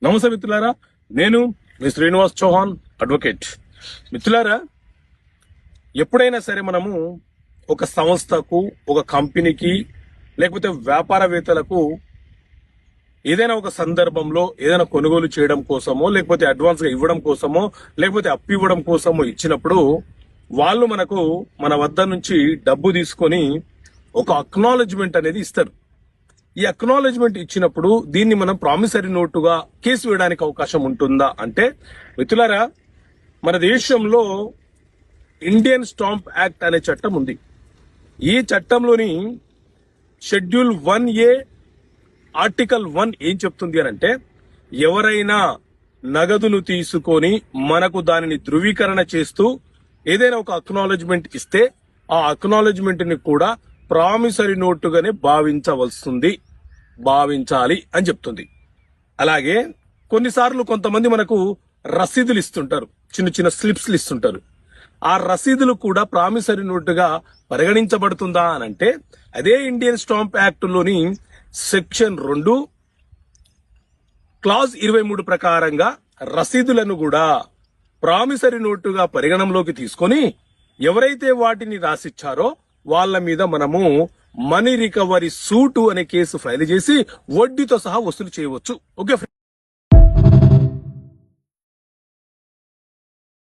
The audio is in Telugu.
నమస్తే మిత్రులారా, నేను మీ శ్రీనివాస్ చౌహాన్ అడ్వకేట్. మిత్రులారా, ఎప్పుడైనా సరే మనము ఒక సంస్థకు, ఒక కంపెనీకి, లేకపోతే వ్యాపారవేత్తలకు ఏదైనా ఒక సందర్భంలో ఏదైనా కొనుగోలు చేయడం కోసమో, లేకపోతే అడ్వాన్స్ గా ఇవ్వడం కోసమో, లేకపోతే అప్పు ఇవ్వడం కోసమో ఇచ్చినప్పుడు వాళ్ళు మనకు మన వద్ద నుంచి డబ్బు తీసుకొని ఒక అక్నాలెడ్జ్మెంట్ అనేది ఇస్తారు. ఈ అక్నాలెడ్జ్మెంట్ ఇచ్చినప్పుడు దీన్ని మనం ప్రామిసరీ నోటుగా కేసు వేయడానికి అవకాశం ఉంటుందా అంటే, మిత్రులారా, మన దేశంలో ఇండియన్ స్టాంప్ యాక్ట్ అనే చట్టం ఉంది. ఈ చట్టంలోని షెడ్యూల్ 1A ఆర్టికల్ 1 ఏం చెప్తుంది అని అంటే, ఎవరైనా నగదును తీసుకొని మనకు దానిని ధృవీకరణ చేస్తూ ఏదైనా ఒక అక్నాలెడ్జ్మెంట్ ఇస్తే ఆ అక్నాలెడ్జ్మెంట్ ని కూడా ప్రామిసరీ నోటుగానే భావించాలి అని చెప్తుంది. అలాగే కొన్నిసార్లు కొంతమంది మనకు రసీదులు ఇస్తుంటారు, చిన్న చిన్న స్లిప్స్లు ఇస్తుంటారు. ఆ రసీదులు కూడా ప్రామిసరీ నోటుగా పరిగణించబడుతుందా అని అంటే, అదే ఇండియన్ స్టాంప్ యాక్ట్ లోని సెక్షన్ 2 క్లాజ్ 23 ప్రకారంగా రసీదులను కూడా ప్రామిసరీ నోటుగా పరిగణంలోకి తీసుకొని ఎవరైతే వాటిని రాసిచ్చారో వాళ్ళ మీద మనము మనీ రికవరీ సూట్ అనే కేసు ఫైల్ చేసి వడ్డీతో సహా వసూలు చేయవచ్చు. ఓకే.